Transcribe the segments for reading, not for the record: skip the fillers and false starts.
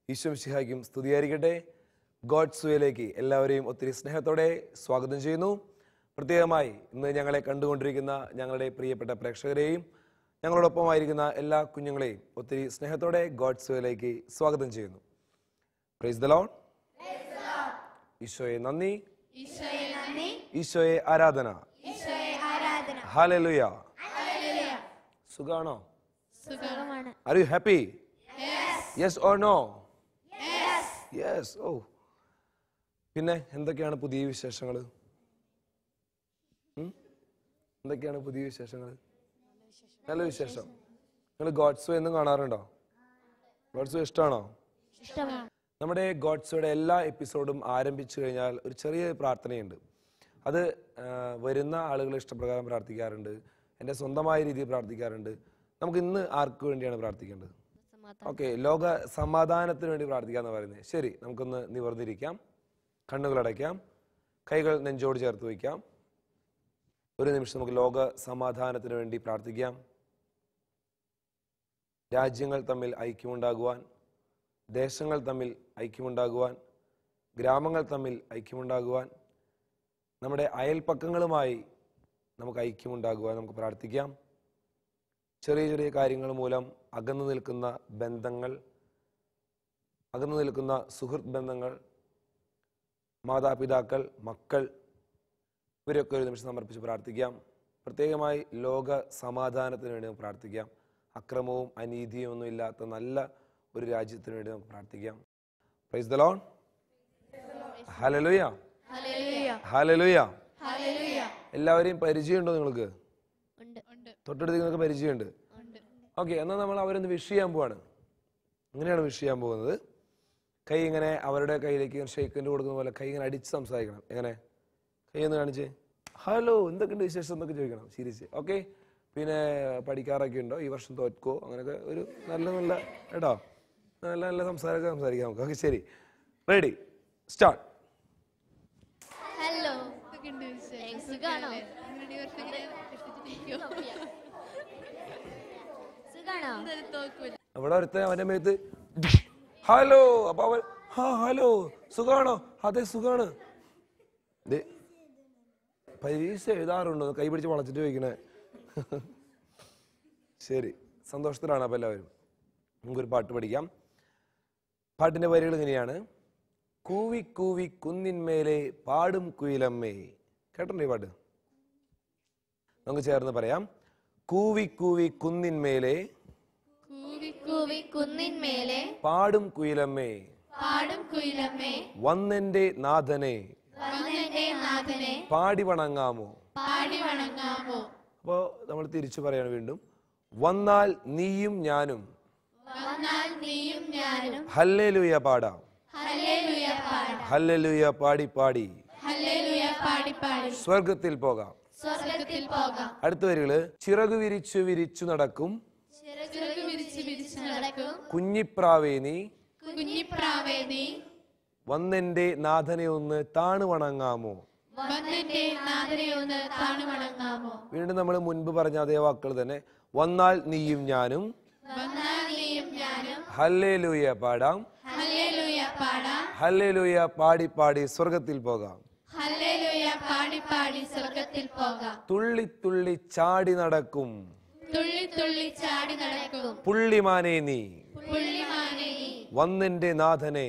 ഈശോമിശിഹായ്ക്കും സ്തുതിയായിരിക്കട്ടെ. ഗോഡ്സ് വേയിലേക്ക് എല്ലാവരെയും ഒത്തിരി സ്നേഹത്തോടെ സ്വാഗതം ചെയ്യുന്നു. പ്രത്യേകമായി ഇന്ന് ഞങ്ങളെ കണ്ടുകൊണ്ടിരിക്കുന്ന ഞങ്ങളുടെ പ്രിയപ്പെട്ട പ്രേക്ഷകരെയും ഞങ്ങളോടൊപ്പമായിരിക്കുന്ന എല്ലാ കുഞ്ഞുങ്ങളെയും ഒത്തിരി സ്നേഹത്തോടെ ഗോഡ്സ് വേയിലേക്ക് സ്വാഗതം ചെയ്യുന്നു. Praise the lord. ഈശോയെ നന്ദി, ഈശോയെ ആരാധന. ഹല്ലേലൂയ. സുഖാണോ? Are you happy? Yes or no? Yes. Oh, പിന്നെ എന്തൊക്കെയാണ് പുതിയ വിശേഷങ്ങൾ? എന്തൊക്കെയാണ് പുതിയ വിശേഷങ്ങൾ? നല്ല വിശേഷം. നിങ്ങൾ ഗോഡ്സ് വേ എന്നും കാണാറുണ്ടോ? ഗോഡ്സ് വേ ഇഷ്ടമാണോ? നമ്മുടെ ഗോഡ്സ് വേയുടെ എല്ലാ എപ്പിസോഡും ആരംഭിച്ചു കഴിഞ്ഞാൽ ഒരു ചെറിയ പ്രാർത്ഥനയുണ്ട്. അത് വരുന്ന ആളുകൾ ഇഷ്ടപ്രകാരം പ്രാർത്ഥിക്കാറുണ്ട്, എൻ്റെ സ്വന്തമായ രീതിയിൽ പ്രാർത്ഥിക്കാറുണ്ട്. നമുക്ക് ഇന്ന് ആർക്ക് വേണ്ടിയാണ് പ്രാർത്ഥിക്കേണ്ടത്? ഓക്കെ, ലോക സമാധാനത്തിന് വേണ്ടി പ്രാർത്ഥിക്കാന്ന് പറയുന്നത്. ശരി, നമുക്കൊന്ന് നിവർന്നിരിക്കാം, കണ്ണുകളടയ്ക്കാം, കൈകൾ നെഞ്ചോട് ചേർത്ത് വയ്ക്കാം. ഒരു നിമിഷം നമുക്ക് ലോക സമാധാനത്തിന് വേണ്ടി പ്രാർത്ഥിക്കാം. രാജ്യങ്ങൾ തമ്മിൽ ഐക്യമുണ്ടാകുവാൻ, ദേശങ്ങൾ തമ്മിൽ ഐക്യമുണ്ടാകുവാൻ, ഗ്രാമങ്ങൾ തമ്മിൽ ഐക്യമുണ്ടാകുവാൻ, നമ്മുടെ അയൽപ്പക്കങ്ങളുമായി നമുക്ക് ഐക്യമുണ്ടാകുവാൻ നമുക്ക് പ്രാർത്ഥിക്കാം. ചെറിയ ചെറിയ കാര്യങ്ങൾ മൂലം അകന്നു നിൽക്കുന്ന ബന്ധങ്ങൾ, അകന്നു നിൽക്കുന്ന സുഹൃത്ത് ബന്ധങ്ങൾ, മാതാപിതാക്കൾ, മക്കൾ, ഇവരൊക്കെ ഒരു നിമിഷം സമർപ്പിച്ച് പ്രാർത്ഥിക്കാം. പ്രത്യേകമായി ലോക സമാധാനത്തിന് വേണ്ടി നമുക്ക് പ്രാർത്ഥിക്കാം. അക്രമവും അനീതിയും ഒന്നും ഇല്ലാത്ത നല്ല ഒരു രാജ്യത്തിന് വേണ്ടി നമുക്ക് പ്രാർത്ഥിക്കാം. Price the Lord. Hallelujah. Hallelujah. എല്ലാവരെയും പരിചയമുണ്ടോ നിങ്ങൾക്ക്? തൊട്ടടുത്ത് നിങ്ങൾക്ക് പരിചയമുണ്ട്. ഓക്കെ, എന്നാൽ നമ്മൾ അവരൊന്ന് വിഷ് ചെയ്യാൻ പോവാണ്. ഇങ്ങനെയാണ് വിഷ് ചെയ്യാൻ പോകുന്നത്. കൈ ഇങ്ങനെ അവരുടെ കയ്യിലേക്ക് ഷെയ്ക്കൻഡ് കൊടുക്കുന്ന പോലെ കൈ ഇങ്ങനെ അടിച്ച് സംസാരിക്കണം. എങ്ങനെ? കൈ ഒന്ന് കാണിച്ച് ഹലോ എന്തൊക്കെയുണ്ട് വിശേഷം എന്നൊക്കെ ചോദിക്കണം. ശരിച്ച്. ഓക്കെ, പിന്നെ പഠിക്കാറൊക്കെ ഉണ്ടോ? ഈ വർഷം തോൽക്കോ? അങ്ങനെയൊക്കെ ഒരു നല്ല നല്ല കേട്ടോ, നല്ല നല്ല സംസാരമൊക്കെ സംസാരിക്കാം നമുക്ക്. ഓക്കെ, ശരി, റെഡി, സ്റ്റാർട്ട്. ഹലോ, അവിടെ ഒരുത്ത അവന്റെ മേത്ത് ഹലോ, അപ്പൊ അവൻ ഹലോ സുഖാണോ? അതെ സുഖാണ്. പരീക്ഷ എഴുതാറുണ്ടോ? കൈ പിടിച്ച് വളച്ചിട്ട് ചോദിക്കണേ. ശരി, സന്തോഷത്തിലാണ് അപ്പൊ എല്ലാവരും. നമുക്കൊരു പാട്ട് പഠിക്കാം. പാട്ടിന്റെ വരികൾ ഇങ്ങനെയാണ്. കൂവി കൂവി കുന്നിന്മേലെ പാടും കുയിലമ്മേ. കേട്ടോ ഈ പാട്ട്? നമുക്ക് ചേർന്ന് പറയാം. കൂവി കൂവി കുന്നിന്മേലെ പാടും കുയിലമ്മേ, വന്നെന്റെ നാഥനെ പാടി വണങ്ങാമോ. അപ്പോ നമ്മൾ തിരിച്ചു പറയാണ് വീണ്ടും. വന്നാൽ നീയും ഞാനും ഹല്ലേലൂയ പാടാം. ഹല്ലേലൂയ പാടി പാടി സ്വർഗത്തിൽ പോകാം. അടുത്ത വരികള്. ചിറകു വിരിച്ചു വിരിച്ചു നടക്കും കുഞ്ഞിപ്രാവേ നീ വന്നെന്റെ നാഥനെ ഒന്ന് താണു വണങ്ങാമോ. വീണ്ടും നമ്മൾ മുൻപ് പറഞ്ഞ അതേ വാക്കുകൾ തന്നെ. വന്നാൽ നീയും ഞാനും ഹല്ലേലൂയ പാടാം. ഹല്ലേലൂയ പാടി പാടി സ്വർഗത്തിൽ പോകാം. തുള്ളി തുള്ളി ചാടി നടക്കും പുള്ളിമാനെ നീ വന്നെന്റെ നാഥനെ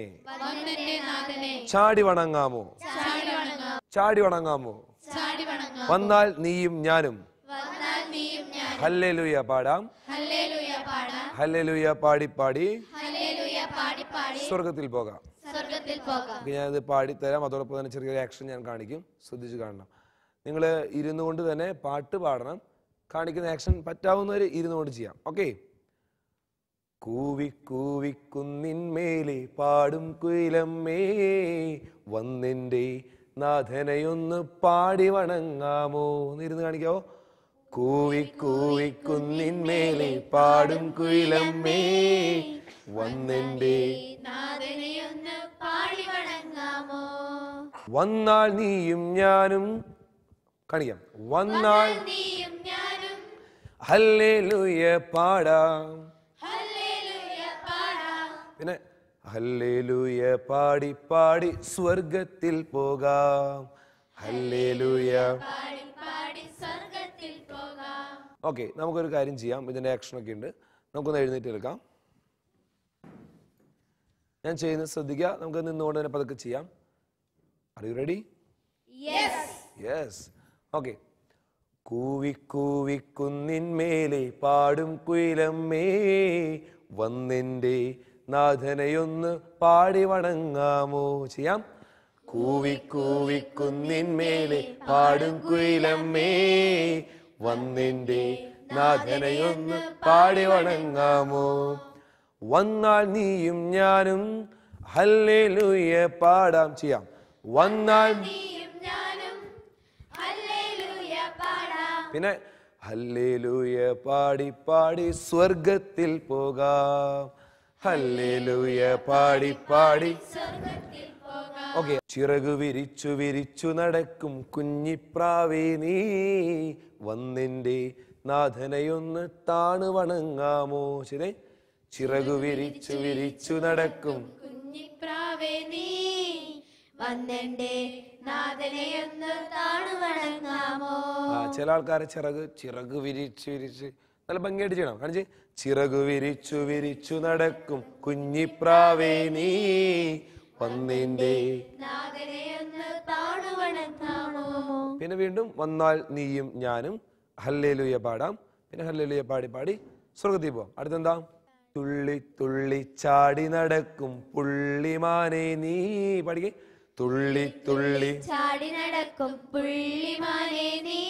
ചാടി വണങ്ങാമോ. ചാടി വണങ്ങാമോ. വന്നാൽ നീയും ഞാനും ഹല്ലേലൂയ പാടാം. ഹല്ലേലൂയ പാടി പാടി സ്വർഗത്തിൽ പോകാം. ഞാനിത് പാടിത്തരാം, അതോടൊപ്പം തന്നെ ചെറിയൊരു ആക്ഷൻ ഞാൻ കാണിക്കും. ശ്രദ്ധിച്ച് കാണണം. നിങ്ങൾ ഇരുന്നു കൊണ്ട് തന്നെ പാട്ട് പാടണം. കാണിക്കുന്ന ആക്ഷൻ പറ്റാവുന്നവർ ഇരുന്നു കൊണ്ട് ചെയ്യാം. ഓക്കെ. കൂവി കൂവി കുന്നിന്മേലെ പാടും കുയിലമ്മേ, വന്നെന്റെ നാഥനെയൊന്ന് പാടി വണങ്ങാമോ. ഇരുന്ന് കാണിക്കാവോ? കൂവി കൂവി കുന്നിന്മേലെ പാടും കുയിലമ്മേ വന്നെന്റെ നാഥനെയൊന്ന് പാടി വണങ്ങാമോ. വന്നാൽ നീയും ഞാനും കാണിക്കാം. വന്നാൽ നീയും ഞാനും ഹല്ലേലൂയ പാടാം. ഹല്ലേലൂയ പാടാം. പിന്നെ ഹല്ലേലൂയ പാടി പാടി സ്വർഗത്തിൽ പോകാം. ഹല്ലേലൂയ പാടി പാടി സ്വർഗ്ഗത്തിൽ പോകാം. ഓക്കെ, നമുക്കൊരു കാര്യം ചെയ്യാം. ഇതിൻ്റെ ആക്ഷനൊക്കെ ഉണ്ട്, നമുക്കൊന്ന് എഴുന്നേറ്റ് എടുക്കാം. ഞാൻ ചെയ്യുന്നത് ശ്രദ്ധിക്കുക. നമുക്ക് നിന്നുകൊണ്ട് തന്നെ പതുക്കെ ചെയ്യാം. Are you ready? Yes. Okay. കൂവി കൂവി കുന്നിന്മേലെ പാടും കുയിലമ്മേ വന്നെന്റെ നാഥനെയൊന്ന് പാടി വണങ്ങാമോ. ചെയ്യാം. കൂവി കൂവി കുന്നിന്മേലെ പാടും കുയിലമ്മേ വന്നെന്റെ നാഥനെയൊന്ന് പാടി വണങ്ങാമോ. വന്നാൽ നീയും ഞാനും ഹല്ലേലൂയ പാടാം. ചെയ്യാം. വന്നാൽ നീയും ഞാനും ഹല്ലേലൂയ പാടാം. പിന്നെ ഹല്ലേലൂയ പാടി പാടി സ്വർഗത്തിൽ പോകാം. ഹല്ലേലൂയ പാടി പാടി സ്വർഗ്ഗത്തിൽ പോകാം. ഓക്കെ. ചിറകു വിരിച്ചു വിരിച്ചു നടക്കും കുഞ്ഞിപ്രാവേ നീ വന്നെന്റെ നാഥനെയൊന്ന് താണു വണങ്ങാമോ. ശരി. ചിറകു വിരിച്ചു വിരിച്ചു നടക്കും കുഞ്ഞിപ്രാവേ നീ വന്നെന്റെ നാഥനെയൊന്ന് താണു വണങ്ങാമോ. ചില ആൾക്കാരെ ചിറക് വിരിച്ചു വിരിച്ച് നല്ല ഭംഗിയായിട്ട് ചെയ്യണം. കാണിച്ച്. ചിറകു വിരിച്ചു വിരിച്ചു നടക്കും കുഞ്ഞിപ്രാവേ നീ വന്നെന്റെ നാഥനെയൊന്ന് താണു വണങ്ങാമോ. പിന്നെ വീണ്ടും വന്നാൽ നീയും ഞാനും ഹല്ലേലൂയ പാടാം. പിന്നെ ഹല്ലേലൂയ പാടി പാടി സ്വർഗ്ഗത്തിൽ പോവാം. അടുത്തെന്താ? തുള്ളി തുള്ളി ചാടി നടക്കും പുള്ളിമാനെ നീ. പാടിക്കേ. തുള്ളി തുള്ളി ചാടി നടക്കും പുള്ളിമാനെ നീ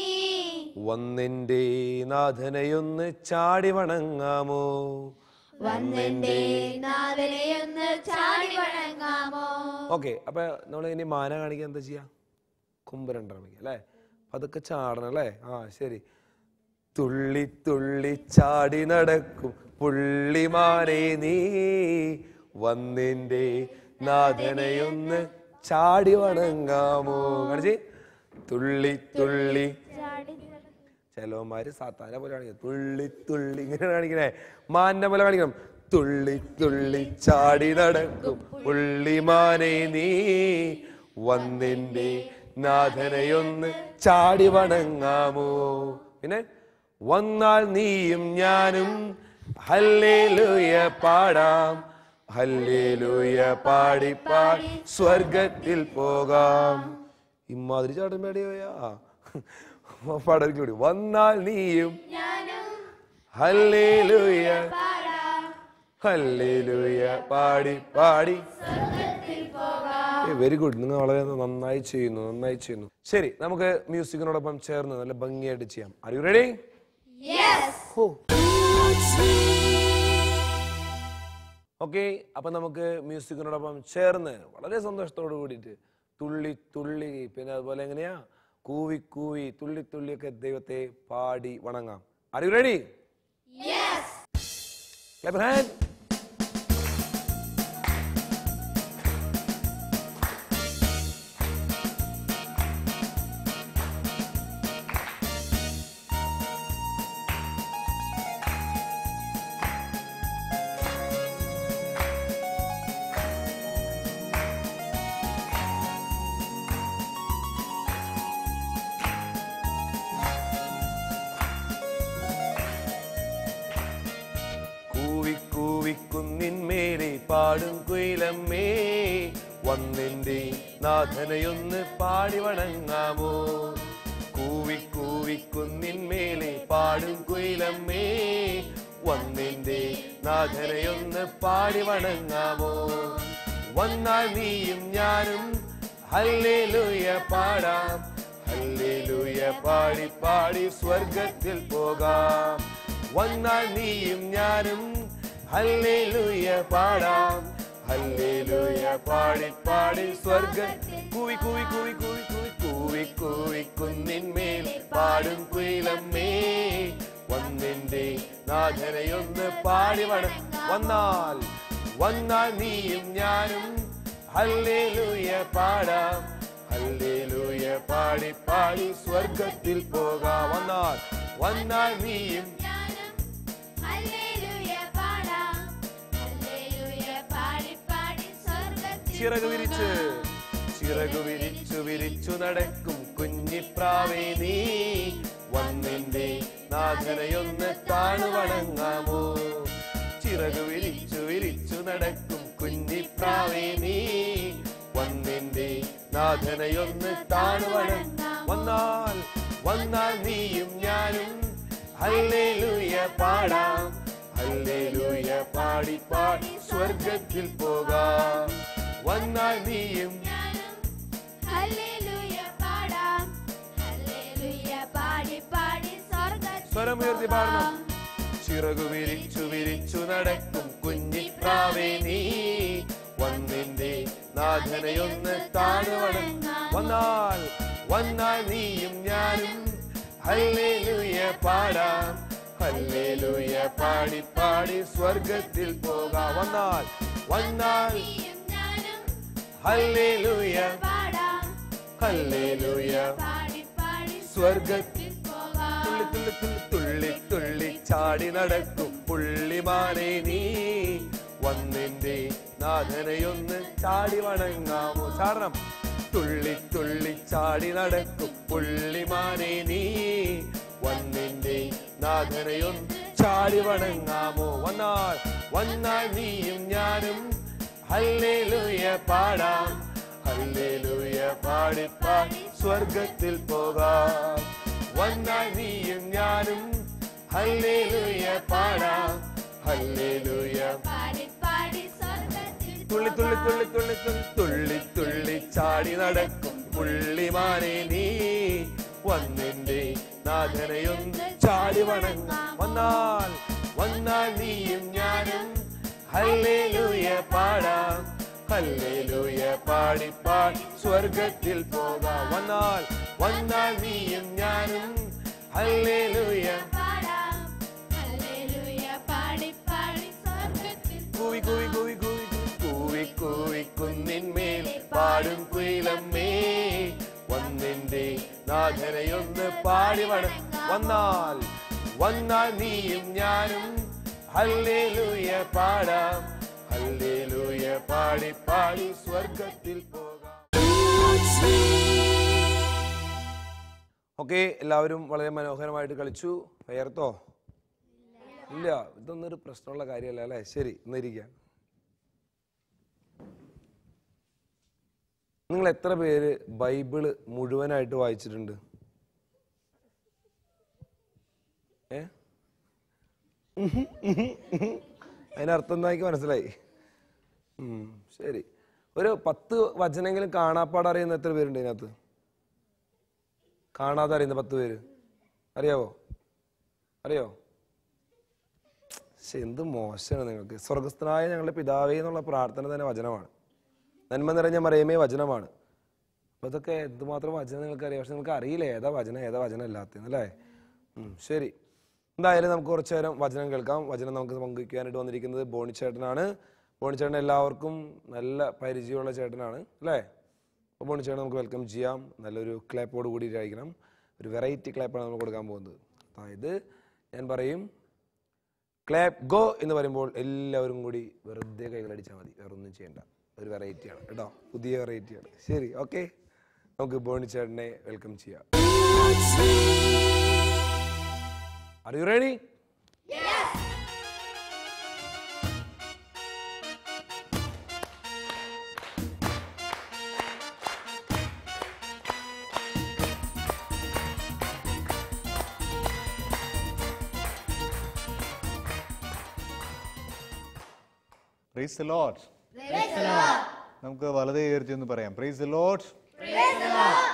വന്നെന്റെ നാഥനെയൊന്ന് ചാടി വണങ്ങാമോ. വന്നെന്റെ നാഥനെയൊന്ന് ചാടി വണങ്ങാമോ. ഓക്കെ. അപ്പൊ നമ്മൾ ഇനി മാന കാണിക്കാൻ എന്താ ചെയ്യാ? കുമ്പരണ്ടമിക്ക അല്ലേ? പതുക്കെ ചാടണം അല്ലേ? ശരി. തുള്ളി തുള്ളി ചാടി നടക്കും പുള്ളിമാനെ നീ വന്നെന്റെ നാഥനെയൊന്ന് ചാടി വണങ്ങാമോ. കാണിച്ച്. തുള്ളി തുള്ളി. ചിലവന്മാര് സാത്താനെ പോലെ കാണിക്കണം. തുള്ളി തുള്ളി ഇങ്ങനെ കാണിക്കണേ. മാന്റെ പോലെ കാണിക്കണം. തുള്ളി തുള്ളി ചാടി നടക്കും പുള്ളിമാനെ നീ വന്നെന്റെ നാഥനെയൊന്ന് ചാടി വണങ്ങാമോ. പിന്നെ വന്നാൽ നീയും ഞാനും ഹല്ലേലൂയ പാടാം. ഹല്ലേലൂയ പാടി പാടി സ്വർഗത്തിൽ പോകാം. ഇമാതിരി ചാട്ടം പേടിയോയാ പാടൊരുക്കി കൂടി. വന്നാൽ നീയും ഹല്ലേലൂയ ഹല്ലേലൂയ പാടി പാടി. Very good. നിങ്ങൾ വളരെ നന്നായി ചെയ്യുന്നു. ശരി, നമുക്ക് മ്യൂസിക്കിനോടൊപ്പം ചേർന്ന് നല്ല ഭംഗിയായിട്ട് ചെയ്യാം. Are you ready? ഓക്കെ. അപ്പൊ നമുക്ക് മ്യൂസിക്കിനോടൊപ്പം ചേർന്ന് വളരെ സന്തോഷത്തോട് കൂടിയിട്ട് തുള്ളി തുള്ളി പിന്നെ അതുപോലെ എങ്ങനെയാ കൂവി കൂവി തുള്ളി തുള്ളിയൊക്കെ ദൈവത്തെ പാടി വണങ്ങാം. Are you ready? Clap your hand. കുന്നിന്മേലെ പാടും കുയിലമ്മേ വന്നെന്റെ നാഥനെയൊന്ന് പാടി വണങ്ങാമോ. കൂവി കൂവി കുന്നിന്മേലെ പാടും കുയിലമ്മേ വന്നെന്റെ നാഥനെയൊന്ന് പാടി വണങ്ങാമോ. വന്നാൽ നീയും ഞാനും ഹല്ലേലൂയ പാടാം. ഹല്ലേലൂയ പാടി പാടി സ്വർഗത്തിൽ പോകാം. വന്നാൽ നീയും ഞാനും ഹല്ലേലൂയ പാടാം. ഹല്ലേലൂയ പാടി പാടി സ്വർഗത്തിൽ. കൂവി കൂവി കൂവി കൂവി കൂവി കൂവി കൂവി കുന്നിന്മേൽ പാടും കുയിലമ്മേ നാഥനെയൊന്ന് പാടി വന്നാൽ വന്നാൽ നീയും ഞാനും ഹല്ലേലൂയ പാടാം. ഹല്ലേലൂയ പാടി പാടി സ്വർഗത്തിൽ പോകാം. വന്നാൽ നീയും ചിറകു വിരിച്ചു നടക്കും കുഞ്ഞിപ്രാവേ നീ വന്നെന്റെ നാഥനെയൊന്ന് താണുവണങ്ങാമോ. ചിറകു വിരിച്ചു നടക്കും കുഞ്ഞിപ്രാവേ നീ വന്നെന്റെ നാഥനെയൊന്ന് താണുവണങ്ങാം. വന്നാൽ നീയും ഞാനും ഹല്ലേലൂയ പാടാം. ഹല്ലേലൂയ പാടി പാടി സ്വർഗത്തിൽ പോകാം. വന്നാൽ നീയും സ്വരമുയർത്തി പാടണം. ചിറകു വിരിച്ചു നടക്കും കുഞ്ഞിപ്രാവേ നീ വന്നെന്റെ നാഥനെയൊന്ന് താണുവണങ്ങാം. വന്നാൽ നീയും ഞാനും ഹല്ലേലൂയ പാടാം. ഹല്ലേലൂയ പാടി പാടി സ്വർഗത്തിൽ പോകാം. വന്നാൽ ഹല്ലേലൂയ ഹല്ലേലൂയ സ്വർഗത്തിൽ തുള്ളി ചാടി നടക്കും പുള്ളിമാനെ നീ വന്നെന്റെ നാഥനെയൊന്ന് ചാടി വണങ്ങാമോ. ചാടണം. തുള്ളി ചാടി നടക്കും പുള്ളിമാനെ നീ വന്നെന്റെ നാഥനെയൊന്ന് ചാടി വണങ്ങാമോ. വന്നാൽ നീയും ഞാനും ഹല്ലേലൂയ പാടാം. ഹല്ലേലൂയ പാടി പാടി സ്വർഗത്തിൽ പോകാം. വന്നാൽ നീയും ഞാനും ഹല്ലേലൂയ പാടാം. ഹല്ലേലൂയ തുള്ളി ചാടി നടക്കും പുള്ളിമാനെ നീ വന്നെന്റെ നാഥനെയൊന്ന് ചാടി വണങ്ങാം. വന്നാൽ നീയും ഞാനും ഹല്ലേലൂയ പാടാം. ഹല്ലേലൂയ പാടി പാടി സ്വർഗത്തിൽ പോകാം. വന്നാൽ നീയും ഞാനും ഹല്ലേലൂയ കൂവി കുന്നിന്മേൽ പാടും കുയിലമ്മേ വന്നെന്റെ നാഥനെയൊന്ന് പാടി വന്നാൽ നീയും ഞാനും ഹല്ലേലൂയ പാടാം. ഹല്ലേലൂയ പാടി പാടി സ്വർഗത്തിൽ പോകാം. ഓക്കെ, എല്ലാവരും വളരെ മനോഹരമായിട്ട് കളിച്ചു. വേർത്തോ? ഇല്ല, ഇതൊന്നും ഒരു പ്രശ്നമുള്ള കാര്യമല്ല അല്ലേ? ശരി, ഇന്നിരിക്കാം. നിങ്ങൾ എത്ര പേര് ബൈബിള് മുഴുവനായിട്ട് വായിച്ചിട്ടുണ്ട്? അതിനർത്ഥം എന്താ എനിക്ക് മനസ്സിലായി. ശരി, ഒരു 10 വചനെങ്കിലും കാണാപ്പാട് അറിയുന്ന എത്ര പേരുണ്ട് ഇതിനകത്ത്? കാണാതെ അറിയുന്ന 10 പേര് അറിയോ? പക്ഷെ എന്ത് മോശമാണ് നിങ്ങൾക്ക്. സ്വർഗസ്ഥനായ ഞങ്ങളുടെ പിതാവേ എന്നുള്ള പ്രാർത്ഥന തന്നെ വചനമാണ്. നന്മ നിറഞ്ഞ മറിയമേ വചനമാണ്. അപ്പൊ ഇതൊക്കെ എന്തുമാത്രം വചനം നിങ്ങൾക്ക് അറിയാം. പക്ഷെ നിങ്ങൾക്ക് അറിയില്ല ഏതാ വചനം ഇല്ലാത്തല്ലേ. ശരി, എന്തായാലും നമുക്ക് കുറച്ചു നേരം വചനം കേൾക്കാം. വചനം നമുക്ക് പങ്കുവയ്ക്കാനായിട്ട് വന്നിരിക്കുന്നത് ബോണിച്ചേട്ടനാണ്. ബോണിച്ചേട്ടൻ എല്ലാവർക്കും നല്ല പരിചയമുള്ള ചേട്ടനാണ് അല്ലേ? അപ്പോൾ ബോണിച്ചേട്ടൻ നമുക്ക് വെൽക്കം ചെയ്യാം. നല്ലൊരു ക്ലാപ്പോട് കൂടിയിട്ടായിരിക്കണം. ഒരു വെറൈറ്റി ക്ലാപ്പാണ് നമ്മൾ കൊടുക്കാൻ പോകുന്നത്. അതായത് ഞാൻ പറയും ക്ലാപ്പ് ഗോ എന്ന് പറയുമ്പോൾ എല്ലാവരും കൂടി വെറുതെ കൈകളടിച്ചാൽ മതി, വേറെ ഒന്നും ചെയ്യണ്ട. ഒരു വെറൈറ്റിയാണ് കേട്ടോ, പുതിയ വെറൈറ്റിയാണ്. ശരി, ഓക്കെ, നമുക്ക് ബോണിച്ചേട്ടനെ വെൽക്കം ചെയ്യാം. Are you ready? Yes. Praise the Lord. Praise the Lord. നമുക്ക് വലതേ ഉയർത്തി ഒന്ന് പറയാം. Praise the Lord. Praise the Lord.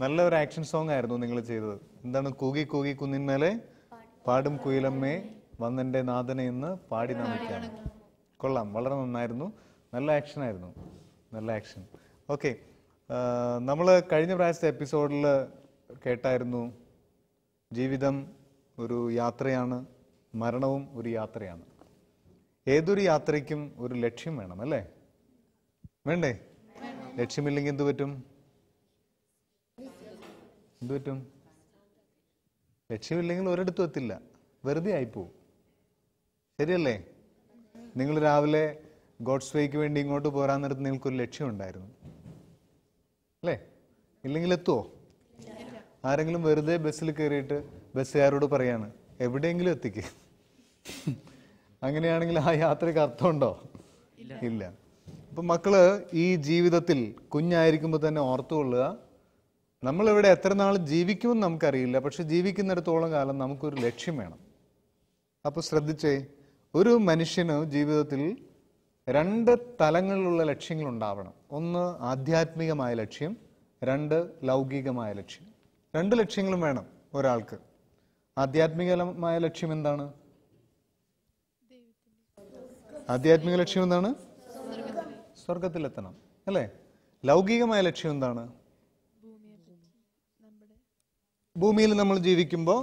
നല്ല ഒരു ആക്ഷൻ സോങ് ആയിരുന്നു നിങ്ങൾ ചെയ്തത്. എന്താണ്? കൂകി കൂകി കുന്നിന്മേലെ പാടും കുയിലമ്മേ വന്നെന്റെ നാഥനെ എന്ന് പാടി നമിക്കാണ്. കൊള്ളാം, വളരെ നന്നായിരുന്നു. നല്ല ആക്ഷൻ ആയിരുന്നു, നല്ല ആക്ഷൻ. ഓക്കെ, നമ്മൾ കഴിഞ്ഞ പ്രാവശ്യത്തെ എപ്പിസോഡിൽ കേട്ടായിരുന്നു ജീവിതം ഒരു യാത്രയാണ്, മരണവും ഒരു യാത്രയാണ്. ഏതൊരു യാത്രയ്ക്കും ഒരു ലക്ഷ്യം വേണം, അല്ലേ? വേണ്ടേ? ലക്ഷ്യമില്ലെങ്കിൽ എന്ത് പറ്റും? ലക്ഷ്യമില്ലെങ്കിൽ ഒരിടത്തും എത്തില്ല, വെറുതെ ആയിപ്പോവും. ശരിയല്ലേ? നിങ്ങൾ രാവിലെ ഗോഡ്സ് വേക്ക് വേണ്ടി ഇങ്ങോട്ട് പോരാൻ നേരത്ത് നിങ്ങൾക്കൊരു ലക്ഷ്യം ഉണ്ടായിരുന്നു, അല്ലേ? ഇല്ലെങ്കിൽ എത്തുമോ? ആരെങ്കിലും വെറുതെ ബസ്സിൽ കയറിയിട്ട് ബസ്സുകാരോട് പറയാണ് എവിടെയെങ്കിലും എത്തിക്ക്, അങ്ങനെയാണെങ്കിൽ ആ യാത്രയ്ക്ക് അർത്ഥമുണ്ടോ? ഇല്ല. അപ്പൊ മക്കള് ഈ ജീവിതത്തിൽ കുഞ്ഞായിരിക്കുമ്പോൾ തന്നെ ഓർത്തുകൊള്ളുക, നമ്മളിവിടെ എത്ര നാൾ ജീവിക്കുമെന്ന് നമുക്കറിയില്ല, പക്ഷെ ജീവിക്കുന്നിടത്തോളം കാലം നമുക്കൊരു ലക്ഷ്യം വേണം. അപ്പൊ ശ്രദ്ധിച്ചേ, ഒരു മനുഷ്യന് ജീവിതത്തിൽ 2 തലങ്ങളിലുള്ള ലക്ഷ്യങ്ങൾ ഉണ്ടാവണം. ഒന്ന് ആധ്യാത്മികമായ ലക്ഷ്യം, 2 ലൗകികമായ ലക്ഷ്യം. 2 ലക്ഷ്യങ്ങളും വേണം ഒരാൾക്ക്. ആധ്യാത്മികമായ ലക്ഷ്യം എന്താണ്? ആധ്യാത്മിക ലക്ഷ്യം എന്താണ്? സ്വർഗത്തിലെത്തണം, അല്ലേ? ലൗകികമായ ലക്ഷ്യം എന്താണ്? ഭൂമിയിൽ നമ്മൾ ജീവിക്കുമ്പോൾ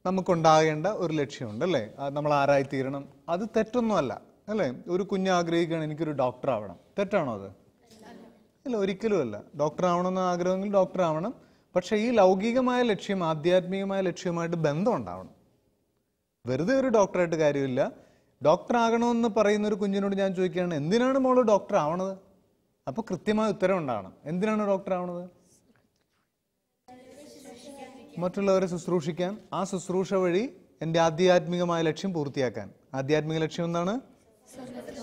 നമുക്കുണ്ടാകേണ്ട ഒരു ലക്ഷ്യമുണ്ട്, അല്ലേ? നമ്മൾ ആരായിത്തീരണം. അത് തെറ്റൊന്നുമല്ല, അല്ലേ? ഒരു കുഞ്ഞ് ആഗ്രഹിക്കുകയാണ് എനിക്കൊരു ഡോക്ടർ ആവണം. തെറ്റാണോ അത്? ഇല്ല, ഒരിക്കലും അല്ല. ഡോക്ടർ ആവണമെന്ന് ആഗ്രഹമെങ്കിൽ ഡോക്ടർ ആവണം. പക്ഷെ ഈ ലൗകികമായ ലക്ഷ്യം ആധ്യാത്മികമായ ലക്ഷ്യവുമായിട്ട് ബന്ധം ഉണ്ടാവണം. വെറുതെ ഒരു ഡോക്ടറായിട്ട് കാര്യമില്ല. ഡോക്ടർ ആകണമെന്ന് പറയുന്ന ഒരു കുഞ്ഞിനോട് ഞാൻ ചോദിക്കുകയാണ് എന്തിനാണ് മോള് ഡോക്ടർ ആവണത്? അപ്പൊ കൃത്യമായ ഉത്തരം ഉണ്ടാവണം. എന്തിനാണ് ഡോക്ടർ ആവണത്? മറ്റുള്ളവരെ ശുശ്രൂഷിക്കാൻ. ആ ശുശ്രൂഷ വഴി എൻ്റെ ആധ്യാത്മികമായ ലക്ഷ്യം പൂർത്തിയാക്കാൻ. ആധ്യാത്മിക ലക്ഷ്യം എന്താണ്?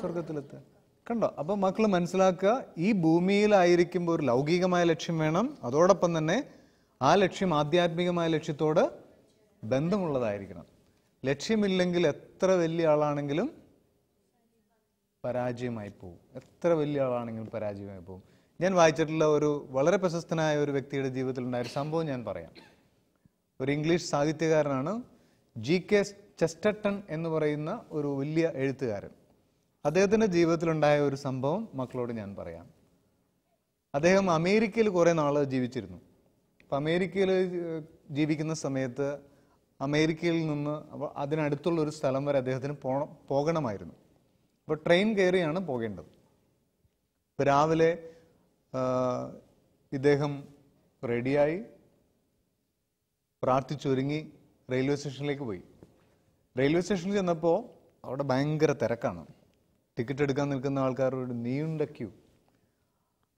സ്വർഗത്തിലെത്താൻ. കണ്ടോ? അപ്പൊ മക്കൾ മനസ്സിലാക്കുക, ഈ ഭൂമിയിലായിരിക്കുമ്പോൾ ഒരു ലൗകികമായ ലക്ഷ്യം വേണം. അതോടൊപ്പം തന്നെ ആ ലക്ഷ്യം ആധ്യാത്മികമായ ലക്ഷ്യത്തോട് ബന്ധമുള്ളതായിരിക്കണം. ലക്ഷ്യമില്ലെങ്കിൽ എത്ര വലിയ ആളാണെങ്കിലും പരാജയമായി പോകും. എത്ര വലിയ ആളാണെങ്കിലും പരാജയമായി പോകും. ഞാൻ വായിച്ചിട്ടുള്ള ഒരു വളരെ പ്രശസ്തനായ ഒരു വ്യക്തിയുടെ ജീവിതത്തിൽ ഉണ്ടായ ഒരു സംഭവം ഞാൻ പറയാം. ഒരു ഇംഗ്ലീഷ് സാഹിത്യകാരനാണ്, G.K. ചെസ്റ്റർട്ടൺ എന്ന് പറയുന്ന ഒരു വലിയ എഴുത്തുകാരൻ. അദ്ദേഹത്തിന്റെ ജീവിതത്തിലുണ്ടായ ഒരു സംഭവം മക്കളോട് ഞാൻ പറയാം. അദ്ദേഹം അമേരിക്കയിൽ കുറെ നാൾ ജീവിച്ചിരുന്നു. അപ്പം അമേരിക്കയിൽ ജീവിക്കുന്ന സമയത്ത് അമേരിക്കയിൽ നിന്ന് അതിനടുത്തുള്ള ഒരു സ്ഥലം വരെ അദ്ദേഹത്തിന് പോകണമായിരുന്നു. അപ്പോൾ ട്രെയിൻ കയറിയാണ് പോകേണ്ടത്. ഇപ്പം രാവിലെ ഇദ്ദേഹം റെഡിയായി പ്രാർത്ഥിച്ചൊരുങ്ങി റെയിൽവേ സ്റ്റേഷനിലേക്ക് പോയി. റെയിൽവേ സ്റ്റേഷനിൽ ചെന്നപ്പോൾ അവിടെ ഭയങ്കര തിരക്കാണ്. ടിക്കറ്റ് എടുക്കാൻ നിൽക്കുന്ന ആൾക്കാരോട് നീണ്ട ക്യൂ.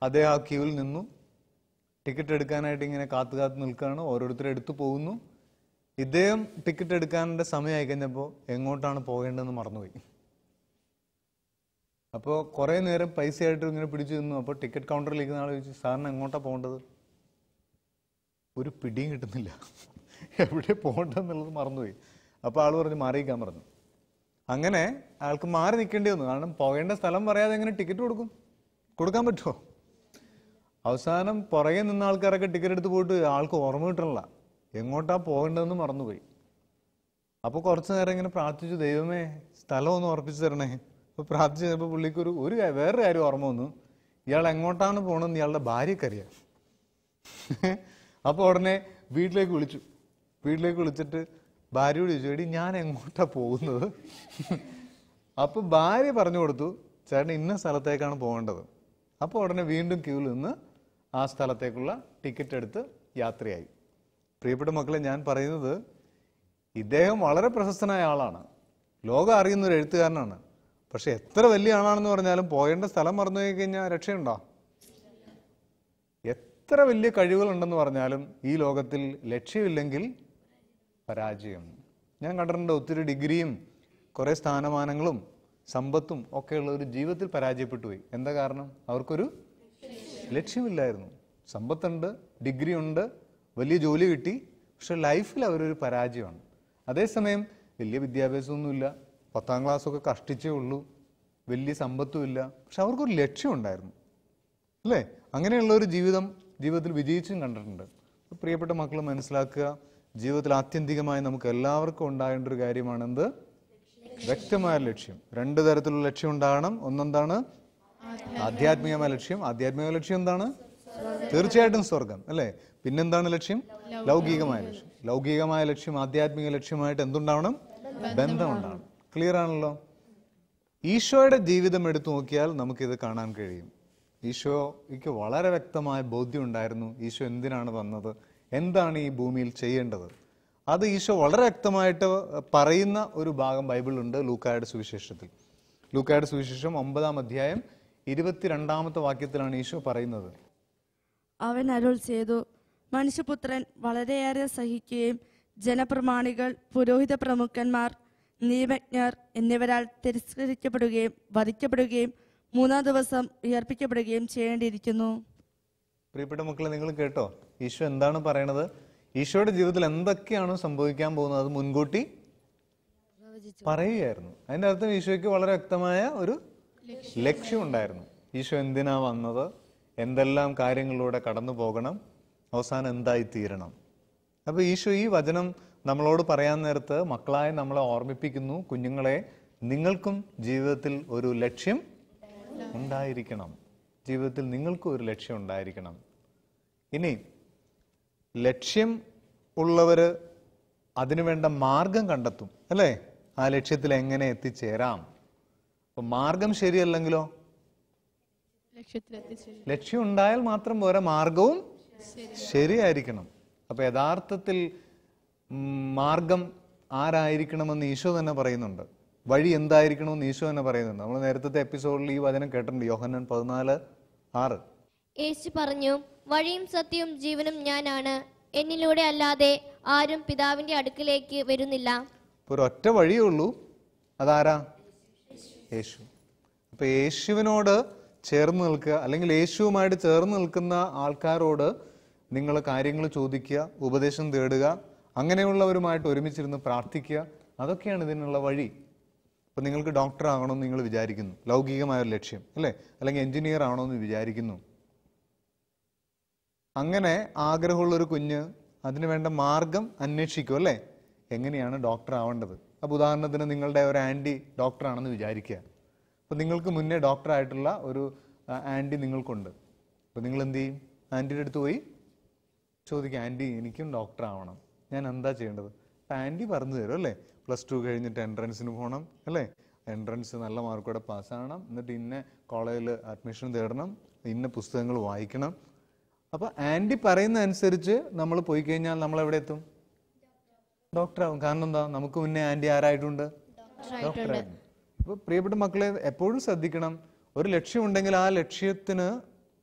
അദ്ദേഹം ആ ക്യൂവിൽ നിന്നു. ടിക്കറ്റ് എടുക്കാനായിട്ട് ഇങ്ങനെ കാത്തു നിൽക്കുകയാണ്. ഓരോരുത്തരും എടുത്തു പോകുന്നു. ഇദ്ദേഹം ടിക്കറ്റ് എടുക്കാനുള്ള സമയമായി കഴിഞ്ഞപ്പോൾ എങ്ങോട്ടാണ് പോകേണ്ടതെന്ന് മറന്നുപോയി. അപ്പോൾ കുറേ നേരം പൈസയായിട്ട് ഇങ്ങനെ പിടിച്ചു നിന്നു. അപ്പോൾ ടിക്കറ്റ് കൗണ്ടറിലേക്ക് ആൾ ചോദിച്ചു, സാറിന് എങ്ങോട്ടാണ് പോകേണ്ടത്? ഒരു പിടിയും കിട്ടുന്നില്ല, എവിടെ പോകേണ്ടതെന്നുള്ളത് മറന്നുപോയി. അപ്പോൾ ആൾ പറഞ്ഞു മാറിയിക്കാൻ പറഞ്ഞു. അങ്ങനെ ആൾക്ക് മാറി നിൽക്കേണ്ടി വന്നു. കാരണം പോകേണ്ട സ്ഥലം പറയാതെ എങ്ങനെ ടിക്കറ്റ് കൊടുക്കാൻ പറ്റുമോ? അവസാനം പുറകെ നിന്ന ആൾക്കാരൊക്കെ ടിക്കറ്റ് എടുത്ത് പോയിട്ട് ആൾക്ക് ഓർമ്മ കിട്ടണില്ല, എങ്ങോട്ടാ പോകേണ്ടതെന്ന് മറന്നുപോയി. അപ്പോൾ കുറച്ചു നേരം ഇങ്ങനെ പ്രാർത്ഥിച്ചു, ദൈവമേ സ്ഥലം ഒന്ന് ഉറപ്പിച്ചു തരണേ. അപ്പോൾ പ്രാർത്ഥിച്ചു കഴിഞ്ഞപ്പോൾ പുള്ളിക്ക് വേറൊരു കാര്യം ഓർമ്മ വന്നു. ഇയാൾ എങ്ങോട്ടാണ് പോകണമെന്ന് ഇയാളുടെ ഭാര്യക്കറിയാം. അപ്പോൾ ഉടനെ വീട്ടിലേക്ക് വിളിച്ചിട്ട് ഭാര്യയോട് ചോദിച്ചു, എടി ഞാൻ എങ്ങോട്ടാ പോകുന്നത്? അപ്പൊ ഭാര്യ പറഞ്ഞു കൊടുത്തു, ചേട്ടൻ ഇന്ന സ്ഥലത്തേക്കാണ് പോകേണ്ടത്. അപ്പോൾ ഉടനെ വീണ്ടും ക്യൂവിൽ നിന്ന് ആ സ്ഥലത്തേക്കുള്ള ടിക്കറ്റ് എടുത്ത് യാത്രയായി. പ്രിയപ്പെട്ട മക്കളെ, ഞാൻ പറയുന്നത് ഇദ്ദേഹം വളരെ പ്രശസ്തനായ ആളാണ്, ലോകം അറിയുന്ന ഒരു എഴുത്തുകാരനാണ്. പക്ഷെ എത്ര വലിയ ആളാണെന്ന് പറഞ്ഞാലും പോകേണ്ട സ്ഥലം മറന്നു പോയി കഴിഞ്ഞാൽ രക്ഷയുണ്ടോ? എത്ര വലിയ കഴിവുകളുണ്ടെന്ന് പറഞ്ഞാലും ഈ ലോകത്തിൽ ലക്ഷ്യമില്ലെങ്കിൽ പരാജയം. ഞാൻ കണ്ടിട്ടുണ്ട് ഒത്തിരി ഡിഗ്രിയും കുറെ സ്ഥാനമാനങ്ങളും സമ്പത്തും ഒക്കെയുള്ള ഒരു ജീവിതത്തിൽ പരാജയപ്പെട്ടു പോയി. എന്താ കാരണം? അവർക്കൊരു ലക്ഷ്യമില്ലായിരുന്നു. സമ്പത്തുണ്ട്, ഡിഗ്രി ഉണ്ട്, വലിയ ജോലി കിട്ടി, പക്ഷെ ലൈഫിൽ അവരൊരു പരാജയമാണ്. അതേസമയം വലിയ വിദ്യാഭ്യാസമൊന്നുമില്ല, 10ാം ക്ലാസ്സൊക്കെ കഷ്ടിച്ചേ ഉള്ളൂ, വലിയ സമ്പത്തും ഇല്ല, പക്ഷെ അവർക്കൊരു ലക്ഷ്യം ഉണ്ടായിരുന്നു, അല്ലേ? അങ്ങനെയുള്ള ഒരു ജീവിതത്തിൽ വിജയിച്ചും കണ്ടിട്ടുണ്ട്. പ്രിയപ്പെട്ട മക്കൾ മനസ്സിലാക്കുക, ജീവിതത്തിൽ ആത്യന്തികമായി നമുക്ക് എല്ലാവർക്കും ഉണ്ടാകേണ്ട ഒരു കാര്യമാണെന്ത്? വ്യക്തമായ ലക്ഷ്യം. 2 തരത്തിലുള്ള ലക്ഷ്യം ഉണ്ടാകണം. ഒന്നെന്താണ്? ആധ്യാത്മികമായ ലക്ഷ്യം. ആധ്യാത്മിക ലക്ഷ്യം എന്താണ്? തീർച്ചയായിട്ടും സ്വർഗം അല്ലേ. പിന്നെന്താണ് ലക്ഷ്യം? ലൗകികമായ ലക്ഷ്യം. ലൗകികമായ ലക്ഷ്യം ആധ്യാത്മിക ലക്ഷ്യമായിട്ട് എന്തുണ്ടാവണം? ബന്ധം ഉണ്ടാവണം. ക്ലിയർ ആണല്ലോ. ഈശോയുടെ ജീവിതം എടുത്തു നോക്കിയാൽ നമുക്കിത് കാണാൻ കഴിയും. ഈശോയ്ക്ക് വളരെ വ്യക്തമായ ബോധ്യം ഉണ്ടായിരുന്നു ഈശോ എന്തിനാണ് വന്നത്, എന്താണ് ഈ ഭൂമിയിൽ ചെയ്യേണ്ടത്. അത് ഈശോ വളരെ വ്യക്തമായിട്ട് പറയുന്ന ഒരു ഭാഗം ബൈബിളിലുണ്ട് ലൂക്കായുടെ സുവിശേഷത്തിൽ. ലൂക്കായുടെ സുവിശേഷം 9-ാം അധ്യായം 22-ാമത്തെ വാക്യത്തിലാണ് ഈശോ പറയുന്നത്. അവൻ അരുൾ ചെയ്തു, മനുഷ്യപുത്രൻ വളരെയേറെ സഹിക്കുകയും ജനപ്രമാണികൾ, പുരോഹിത പ്രമുഖന്മാർ, നിയമജ്ഞർ എന്നിവരാൽ തിരസ്കരിക്കപ്പെടുകയും വധിക്കപ്പെടുകയും 3-ാം ദിവസം ഉയർപ്പിക്കപ്പെടുകയും ചെയ്യേണ്ടിയിരിക്കുന്നു. പ്രിയപ്പെട്ട മക്കളെ, നിങ്ങൾ കേട്ടോ ഈശോ എന്താണ് പറയണത്? ഈശോയുടെ ജീവിതത്തിൽ എന്തൊക്കെയാണ് സംഭവിക്കാൻ പോകുന്നത് അത് മുൻകൂട്ടി പറയുകയായിരുന്നു. അതിന്റെ അർത്ഥം ഈശോയ്ക്ക് വളരെ വ്യക്തമായ ഒരു ലക്ഷ്യം ഉണ്ടായിരുന്നു. ഈശോ എന്തിനാ വന്നത്, എന്തെല്ലാം കാര്യങ്ങളിലൂടെ കടന്നു പോകണം, അവസാനം എന്തായി തീരണം. അപ്പൊ ഈശോ ഈ വചനം നമ്മളോട് പറയാൻ നേരത്ത് മക്കളായി നമ്മളെ ഓർമ്മിപ്പിക്കുന്നു, കുഞ്ഞുങ്ങളെ നിങ്ങൾക്കും ജീവിതത്തിൽ ഒരു ലക്ഷ്യം ഉണ്ടായിരിക്കണം. ജീവിതത്തിൽ നിങ്ങൾക്കും ഒരു ലക്ഷ്യം ഉണ്ടായിരിക്കണം. ഇനി ലക്ഷ്യം ഉള്ളവര് അതിനുവേണ്ട മാർഗം കണ്ടെത്തും അല്ലേ? ആ ലക്ഷ്യത്തിൽ എങ്ങനെ എത്തിച്ചേരാം. അപ്പൊ മാർഗം ശരിയല്ലെങ്കിലോ? ലക്ഷ്യം ഉണ്ടായാൽ മാത്രം പോരാ, മാർഗവും ശരിയായിരിക്കണം. അപ്പൊ യഥാർത്ഥത്തിൽ മാർഗം ആരായിരിക്കണമെന്ന് ഈശോ തന്നെ പറയുന്നുണ്ട്. വഴി എന്തായിരിക്കണമെന്ന് ഈശോ തന്നെ പറയുന്നുണ്ട്. നമ്മൾ നേരത്തെ എപ്പിസോഡിൽ ഈ വചനം കേട്ടിട്ടുണ്ട്, യോഹന്നാൻ 14:6. യേശു പറഞ്ഞു, വഴിയും സത്യവും ജീവനും ഞാനാണ്, എന്നിലൂടെ അല്ലാതെ ആരും പിതാവിന്റെ അടുക്കിലേക്ക് വരുന്നില്ല. ഒരു ഒറ്റ വഴിയേ ഉള്ളൂ, അതാരാ? യേശു. അപ്പൊ യേശുവിനോട് ചേർന്ന് നിൽക്കുക, അല്ലെങ്കിൽ യേശുവുമായിട്ട് ചേർന്ന് നിൽക്കുന്ന ആൾക്കാരോട് നിങ്ങൾ കാര്യങ്ങൾ ചോദിക്കുക, ഉപദേശം തേടുക, അങ്ങനെയുള്ളവരുമായിട്ട് ഒരുമിച്ചിരുന്ന് പ്രാർത്ഥിക്കുക. അതൊക്കെയാണ് ഇതിനുള്ള വഴി. ഇപ്പൊ നിങ്ങൾക്ക് ഡോക്ടർ ആകണമെന്ന് നിങ്ങൾ വിചാരിക്കുന്നു, ലൗകികമായ ഒരു ലക്ഷ്യം അല്ലേ, അല്ലെങ്കിൽ എഞ്ചിനീയർ ആവണമെന്ന് വിചാരിക്കുന്നു. അങ്ങനെ ആഗ്രഹമുള്ളൊരു കുഞ്ഞ് അതിനു വേണ്ട മാർഗം അന്വേഷിക്കും അല്ലേ, എങ്ങനെയാണ് ഡോക്ടർ ആവേണ്ടത്. അപ്പൊ ഉദാഹരണത്തിന് നിങ്ങളുടെ ഒരു ആൻറ്റി ഡോക്ടറാണെന്ന് വിചാരിക്കുക. അപ്പൊ നിങ്ങൾക്ക് മുന്നേ ഡോക്ടറായിട്ടുള്ള ഒരു ആൻറ്റി നിങ്ങൾക്കുണ്ട്. അപ്പൊ നിങ്ങൾ എന്ത് ചെയ്യും? ആൻറ്റിയുടെ അടുത്ത് പോയി ചോദിക്കുക, ആൻറ്റി എനിക്കും ഡോക്ടർ ആവണം, ഞാൻ എന്താ ചെയ്യേണ്ടത്? അപ്പൊ ആൻറ്റി പറഞ്ഞു തരും അല്ലേ. +2 കഴിഞ്ഞിട്ട് എൻട്രൻസിന് പോകണം അല്ലേ, എൻട്രൻസ് നല്ല മാർക്കോടെ പാസ്സാകണം, എന്നിട്ട് ഇന്ന കോളേജിൽ അഡ്മിഷൻ തേടണം, ഇന്ന പുസ്തകങ്ങൾ വായിക്കണം. അപ്പൊ ആൻറ്റി പറയുന്ന അനുസരിച്ച് നമ്മൾ പോയി കഴിഞ്ഞാൽ നമ്മൾ എവിടെ എത്തും? ഡോക്ടറാവും. കാരണം എന്താ? നമുക്ക് മുന്നേ ആൻറ്റി ആരായിട്ടുണ്ട്? ഡോക്ടറായിരുന്നു. അപ്പൊ പ്രിയപ്പെട്ട മക്കളെ, എപ്പോഴും ശ്രദ്ധിക്കണം, ഒരു ലക്ഷ്യം ഉണ്ടെങ്കിൽ ആ ലക്ഷ്യത്തിന്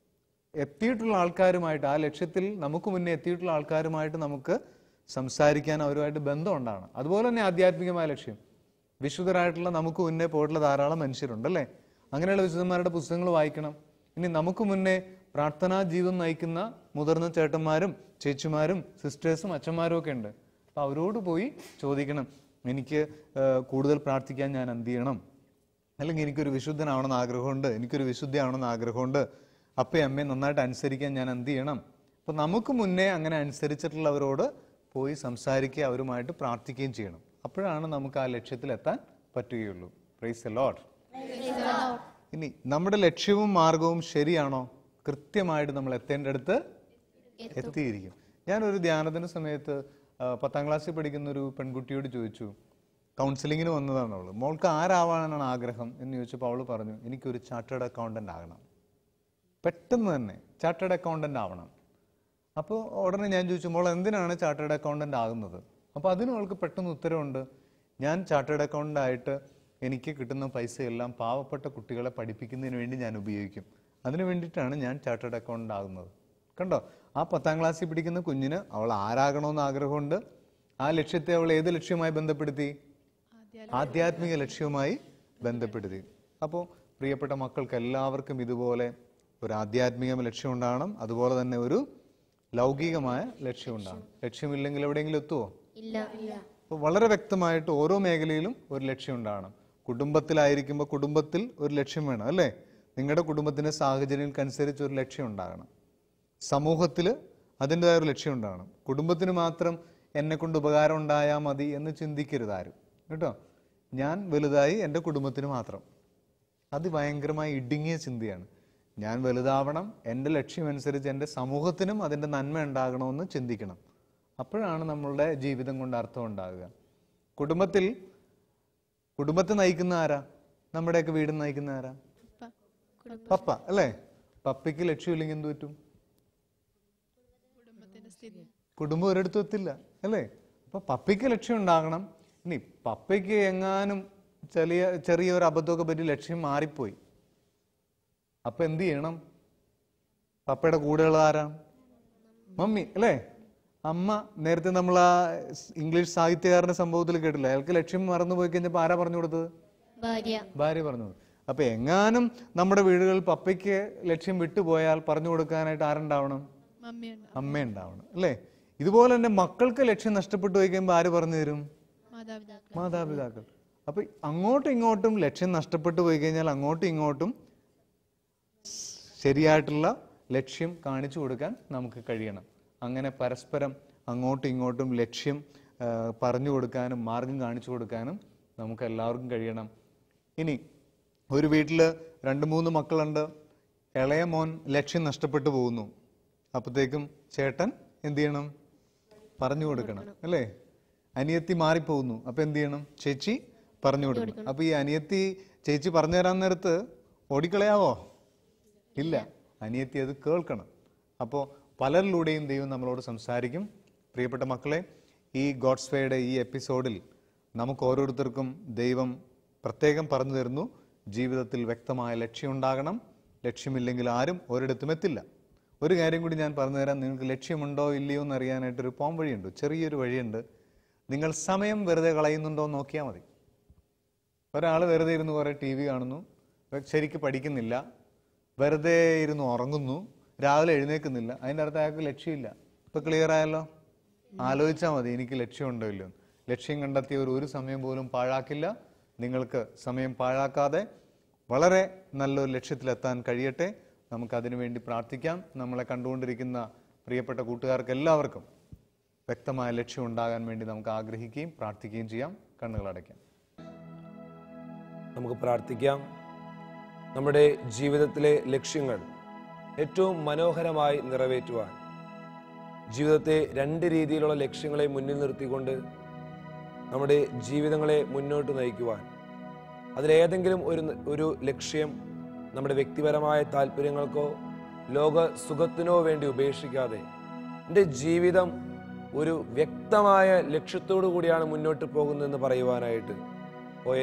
എത്തിയിട്ടുള്ള ആൾക്കാരുമായിട്ട്, ആ ലക്ഷ്യത്തിൽ നമുക്ക് മുന്നേ എത്തിയിട്ടുള്ള ആൾക്കാരുമായിട്ട് നമുക്ക് സംസാരിക്കാൻ, അവരുമായിട്ട് ബന്ധം ഉണ്ടാകണം. അതുപോലെ തന്നെ ആധ്യാത്മികമായ ലക്ഷ്യം, വിശുദ്ധരായിട്ടുള്ള നമുക്ക് മുന്നേ പോയിട്ടുള്ള ധാരാളം മനുഷ്യരുണ്ടല്ലേ, അങ്ങനെയുള്ള വിശുദ്ധന്മാരുടെ പുസ്തകങ്ങൾ വായിക്കണം. ഇനി നമുക്ക് മുന്നേ പ്രാർത്ഥനാ ജീവിതം നയിക്കുന്ന മുതിർന്ന ചേട്ടന്മാരും ചേച്ചിമാരും സിസ്റ്റേഴ്സും അച്ഛന്മാരും ഒക്കെ ഉണ്ട്. അപ്പൊ അവരോട് പോയി ചോദിക്കണം, എനിക്ക് കൂടുതൽ പ്രാർത്ഥിക്കാൻ ഞാൻ എന്ത് ചെയ്യണം, അല്ലെങ്കിൽ എനിക്കൊരു വിശുദ്ധനാവണമെന്ന് ആഗ്രഹമുണ്ട്, എനിക്കൊരു വിശുദ്ധിയാവണമെന്ന് ആഗ്രഹമുണ്ട്, അപ്പയും അമ്മയും നന്നായിട്ട് അനുസരിക്കാൻ ഞാൻ എന്ത് ചെയ്യണം. അപ്പൊ നമുക്ക് മുന്നേ അങ്ങനെ അനുസരിച്ചിട്ടുള്ളവരോട് പോയി സംസാരിക്കുക, അവരുമായിട്ട് പ്രാർത്ഥിക്കുകയും ചെയ്യണം. അപ്പോഴാണ് നമുക്ക് ആ ലക്ഷ്യത്തിൽ എത്താൻ പറ്റുകയുള്ളൂ. Price the Lord. ഇനി നമ്മുടെ ലക്ഷ്യവും മാർഗവും ശരിയാണോ? കൃത്യമായിട്ട് നമ്മൾ എത്തേണ്ടടുത്ത് എത്തിയിരിക്കും. ഞാനൊരു ധ്യാനത്തിന് സമയത്ത് 10ാം ക്ലാസ്സിൽ പഠിക്കുന്ന ഒരു പെൺകുട്ടിയോട് ചോദിച്ചു, കൗൺസിലിങ്ങിന് വന്നതാണ് അവള്, മോൾക്ക് ആരാവാനാണ് ആഗ്രഹം എന്ന് ചോദിച്ചപ്പോൾ അവള് പറഞ്ഞു, എനിക്കൊരു ചാർട്ടേഡ് അക്കൗണ്ടന്റ് ആകണം. പെട്ടെന്ന് തന്നെ ചാർട്ടേഡ് അക്കൗണ്ടന്റ് ആവണം. അപ്പോൾ ഉടനെ ഞാൻ ചോദിച്ചു, മോൾ എന്തിനാണ് ചാർട്ടേഡ് അക്കൗണ്ടന്റ് ആകുന്നത്? അപ്പോൾ അതിന് അവൾക്ക് പെട്ടെന്ന് ഉത്തരവുണ്ട്, ഞാൻ ചാർട്ടേഡ് അക്കൗണ്ടന്റ് ആയിട്ട് എനിക്ക് കിട്ടുന്ന പൈസയെല്ലാം പാവപ്പെട്ട കുട്ടികളെ പഠിപ്പിക്കുന്നതിന് വേണ്ടി ഞാൻ ഉപയോഗിക്കും, അതിനു വേണ്ടിയിട്ടാണ് ഞാൻ ചാർട്ടേഡ് അക്കൗണ്ടന്റ് ആകുന്നത്. കണ്ടോ, ആ 10ാം ക്ലാസ്സിൽ പഠിക്കുന്ന കുഞ്ഞിന് അവൾ ആരാകണമെന്ന് ആഗ്രഹമുണ്ട്. ആ ലക്ഷ്യത്തെ അവൾ ഏത് ലക്ഷ്യവുമായി ബന്ധപ്പെടുത്തി? ആധ്യാത്മിക ലക്ഷ്യവുമായി ബന്ധപ്പെടുത്തി. അപ്പോൾ പ്രിയപ്പെട്ട മക്കൾക്ക് എല്ലാവർക്കും ഇതുപോലെ ഒരു ആധ്യാത്മിക ലക്ഷ്യം ഉണ്ടാകണം, അതുപോലെ തന്നെ ഒരു ലൗകികമായ ലക്ഷ്യം ഉണ്ടാകണം. ലക്ഷ്യമില്ലെങ്കിൽ എവിടെയെങ്കിലും എത്തുമോ? ഇല്ല. അപ്പോൾ വളരെ വ്യക്തമായിട്ട് ഓരോ മേഖലയിലും ഒരു ലക്ഷ്യം ഉണ്ടാകണം. കുടുംബത്തിലായിരിക്കുമ്പോൾ കുടുംബത്തിൽ ഒരു ലക്ഷ്യം വേണം അല്ലേ, നിങ്ങളുടെ കുടുംബത്തിന്റെ സാഹചര്യങ്ങൾക്കനുസരിച്ച് ഒരു ലക്ഷ്യം ഉണ്ടാകണം. സമൂഹത്തിൽ അതിൻ്റെതായ ഒരു ലക്ഷ്യം ഉണ്ടാകണം. കുടുംബത്തിന് മാത്രം എന്നെ കൊണ്ട് ഉപകാരം ഉണ്ടായാൽ മതി എന്ന് ചിന്തിക്കരുത് ആരും കേട്ടോ. ഞാൻ വലുതായി എൻ്റെ കുടുംബത്തിന് മാത്രം, അത് ഭയങ്കരമായി ഇടുങ്ങിയ ചിന്തയാണ്. ഞാൻ വലുതാവണം, എൻ്റെ ലക്ഷ്യമനുസരിച്ച് എൻ്റെ സമൂഹത്തിനും അതിൻ്റെ നന്മ ഉണ്ടാകണമെന്ന് ചിന്തിക്കണം. അപ്പോഴാണ് നമ്മളുടെ ജീവിതം കൊണ്ട് അർത്ഥം ഉണ്ടാകുക. കുടുംബത്തെ നയിക്കുന്ന ആരാ? നമ്മുടെയൊക്കെ വീട് നയിക്കുന്ന ആരാ? പപ്പ അല്ലേ? പപ്പയ്ക്ക് ലക്ഷ്യമില്ലെങ്കിൽ എന്ത് പറ്റും? കുടുംബം ഒരിടത്തും എത്തില്ല അല്ലേ? അപ്പൊ പപ്പയ്ക്ക് ലക്ഷ്യം ഉണ്ടാകണം. ഇനി പപ്പയ്ക്ക് എങ്ങാനും ചെറിയൊരു അബദ്ധമൊക്കെ പറ്റി ലക്ഷ്യം മാറിപ്പോയി, അപ്പൊ എന്ത് ചെയ്യണം? പപ്പയുടെ കൂടെയുള്ള ആരാ? മമ്മി അല്ലേ? അമ്മ. നേരത്തെ നമ്മൾ ആ ഇംഗ്ലീഷ് സാഹിത്യകാരന്റെ സംഭവത്തിൽ കേട്ടില്ല, അയാൾക്ക് ലക്ഷ്യം മറന്നു പോയി കഴിഞ്ഞപ്പോ ആരാ പറഞ്ഞു കൊടുത്തത്? ഭാര്യ പറഞ്ഞു. അപ്പൊ എങ്ങാനും നമ്മുടെ വീടുകളിൽ പപ്പയ്ക്ക് ലക്ഷ്യം വിട്ടുപോയാൽ പറഞ്ഞു കൊടുക്കാനായിട്ട് ആരുണ്ടാവണം? അമ്മ ഉണ്ടാവണം അല്ലേ? ഇതുപോലെ തന്നെ മക്കൾക്ക് ലക്ഷ്യം നഷ്ടപ്പെട്ടു പോയി കഴിയുമ്പോൾ ആര് പറഞ്ഞു തരും? മാതാപിതാക്കൾ. അപ്പൊ അങ്ങോട്ടും ഇങ്ങോട്ടും ലക്ഷ്യം നഷ്ടപ്പെട്ടു പോയി കഴിഞ്ഞാൽ അങ്ങോട്ടും ഇങ്ങോട്ടും ശരിയായിട്ടുള്ള ലക്ഷ്യം കാണിച്ചു കൊടുക്കാൻ നമുക്ക് കഴിയണം. അങ്ങനെ പരസ്പരം അങ്ങോട്ടും ഇങ്ങോട്ടും ലക്ഷ്യം പറഞ്ഞു കൊടുക്കാനും മാർഗം കാണിച്ചു കൊടുക്കാനും നമുക്ക് എല്ലാവർക്കും കഴിയണം. ഇനി ഒരു വീട്ടില് 2-3 മക്കളുണ്ട്. ഇളയ മോൻ ലക്ഷ്യം നഷ്ടപ്പെട്ടു പോകുന്നു. അപ്പോഴത്തേക്കും ചേട്ടൻ എന്ത് ചെയ്യണം? പറഞ്ഞു കൊടുക്കണം അല്ലേ? അനിയത്തി മാറിപ്പോകുന്നു. അപ്പൊ എന്ത് ചെയ്യണം? ചേച്ചി പറഞ്ഞു കൊടുക്കണം. അപ്പൊ ഈ അനിയത്തി ചേച്ചി പറഞ്ഞു തരാൻ നേരത്ത് ഓടിക്കളയാവോ? ഇല്ല, അനിയത്തി അത് കേൾക്കണം. അപ്പോൾ പലരിലൂടെയും ദൈവം നമ്മളോട് സംസാരിക്കും. പ്രിയപ്പെട്ട മക്കളെ, ഈ ഗോഡ്സ് വേയുടെ ഈ എപ്പിസോഡിൽ നമുക്ക് ഓരോരുത്തർക്കും ദൈവം പ്രത്യേകം പറഞ്ഞു തരുന്നു, ജീവിതത്തിൽ വ്യക്തമായ ലക്ഷ്യം ഉണ്ടാകണം. ലക്ഷ്യമില്ലെങ്കിൽ ആരും ഒരിടത്തും എത്തില്ല. ഒരു കാര്യം കൂടി ഞാൻ പറഞ്ഞു തരാം. നിങ്ങൾക്ക് ലക്ഷ്യമുണ്ടോ ഇല്ലയോ എന്ന് അറിയാനായിട്ടൊരു പോം വഴിയുണ്ട്, ചെറിയൊരു വഴിയുണ്ട്. നിങ്ങൾ സമയം വെറുതെ കളയുന്നുണ്ടോ എന്ന് നോക്കിയാൽ മതി. ഒരാൾ വെറുതെ ഇരുന്ന് കുറേ TV കാണുന്നു, ശരിക്ക് പഠിക്കുന്നില്ല, വെറുതെ ഇരുന്ന് ഉറങ്ങുന്നു, രാവിലെ എഴുന്നേൽക്കുന്നില്ല. അതിൻ്റെ അർത്ഥം അയാൾക്ക് ലക്ഷ്യമില്ല. ഇപ്പൊ ക്ലിയർ ആയല്ലോ? ആലോചിച്ചാൽ മതി, എനിക്ക് ലക്ഷ്യമുണ്ടോ ഇല്ലയോ. ലക്ഷ്യം കണ്ടെത്തിയവർ ഒരു സമയം പോലും പാഴാക്കില്ല. നിങ്ങൾക്ക് സമയം പാഴാക്കാതെ വളരെ നല്ലൊരു ലക്ഷ്യത്തിലെത്താൻ കഴിയട്ടെ. നമുക്കതിനു വേണ്ടി പ്രാർത്ഥിക്കാം. നമ്മളെ കണ്ടുകൊണ്ടിരിക്കുന്ന പ്രിയപ്പെട്ട കൂട്ടുകാർക്ക് എല്ലാവർക്കും വ്യക്തമായ ലക്ഷ്യം ഉണ്ടാകാൻ വേണ്ടി നമുക്ക് ആഗ്രഹിക്കുകയും പ്രാർത്ഥിക്കുകയും ചെയ്യാം. കണ്ണുകളടയ്ക്കാം. നമുക്ക് പ്രാർത്ഥിക്കാം. നമ്മുടെ ജീവിതത്തിലെ ലക്ഷ്യങ്ങൾ ഏറ്റവും മനോഹരമായി നിറവേറ്റുവാൻ ജീവിതത്തെ 2 രീതിയിലുള്ള ലക്ഷ്യങ്ങളെ മുന്നിൽ നിർത്തിക്കൊണ്ട് നമ്മുടെ ജീവിതങ്ങളെ മുന്നോട്ട് നയിക്കുവാൻ, അതിലേതെങ്കിലും ഒരു ലക്ഷ്യം നമ്മുടെ വ്യക്തിപരമായ താല്പര്യങ്ങൾക്കോ ലോക സുഖത്തിനോ വേണ്ടി ഉപേക്ഷിക്കാതെ എൻ്റെ ജീവിതം ഒരു വ്യക്തമായ ലക്ഷ്യത്തോടു കൂടിയാണ് മുന്നോട്ട് പോകുന്നതെന്ന് പറയുവാനായിട്ട്,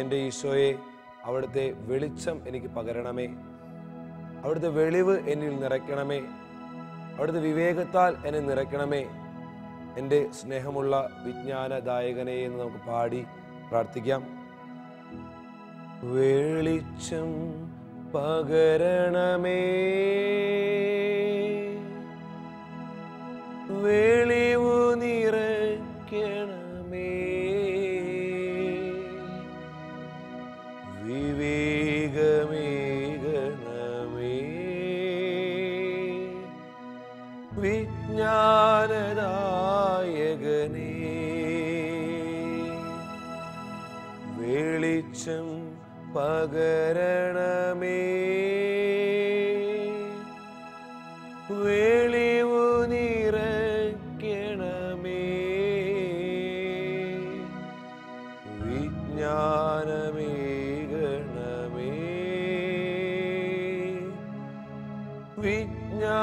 എൻ്റെ ഈശോയെ, അവിടുത്തെ വെളിച്ചം എനിക്ക് പകരണമേ, അവിടുത്തെ വെളിവ് എന്നിൽ നിറയ്ക്കണമേ, അവിടുത്തെ വിവേകത്താൽ എന്നെ നിറയ്ക്കണമേ, എൻ്റെ സ്നേഹമുള്ള വിജ്ഞാനദായകനെ എന്ന് നമുക്ക് പാടി പ്രാർത്ഥിക്കാം. വെളിച്ചം പകരണമേ, വെളിവു നിറയ്ക്കണമേ, വിവേകമേകണമേ, വിജ്ഞാനദായകനേ, വെളിച്ചം പകരണമേ, വെളിവു നിറയ്ക്കണമേ, വിജ്ഞാനമേകണമേ, വിജ്ഞാനദായകനേ.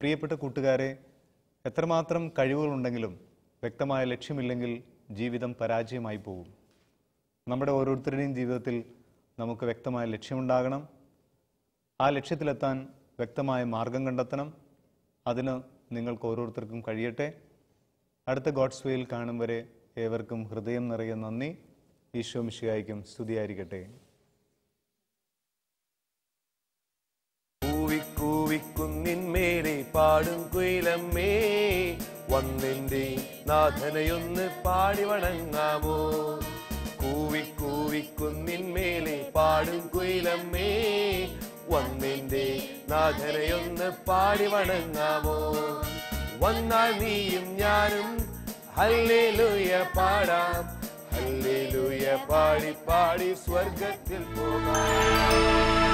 പ്രിയപ്പെട്ട കൂട്ടുകാരെ, എത്രമാത്രം കഴിവുകളുണ്ടെങ്കിലും വ്യക്തമായ ലക്ഷ്യമില്ലെങ്കിൽ ജീവിതം പരാജയമായി പോകും. നമ്മുടെ ഓരോരുത്തരുടെയും ജീവിതത്തിൽ നമുക്ക് വ്യക്തമായ ലക്ഷ്യമുണ്ടാകണം. ആ ലക്ഷ്യത്തിലെത്താൻ വ്യക്തമായ മാർഗം കണ്ടെത്തണം. അതിന് നിങ്ങൾക്ക് ഓരോരുത്തർക്കും കഴിയട്ടെ. അടുത്ത ഗോഡ്സ് വേയിൽ കാണും വരെ ഏവർക്കും ഹൃദയം നിറയെ നന്ദി. ഈശോ മിശിഹായ്ക്കും സ്തുതിയായിരിക്കട്ടെ. കൂവിക്കുന്നിന്മേലെ പാടും കുയിലമ്മേ, വന്നെന്റെ നാഥനെയൊന്ന് പാടി വണങ്ങാമോ. കൂവിക്കുന്നിന്മേലെ പാടും കുയിലമ്മേ, വന്നെന്റെ നാഥനെയൊന്ന് പാടി വണങ്ങാമോ. വന്നാൽ നീയും ഞാനും ഹല്ലേലൂയ പാടാം, ഹല്ലേലൂയ പാടി പാടി സ്വർഗത്തിൽ പോകാം.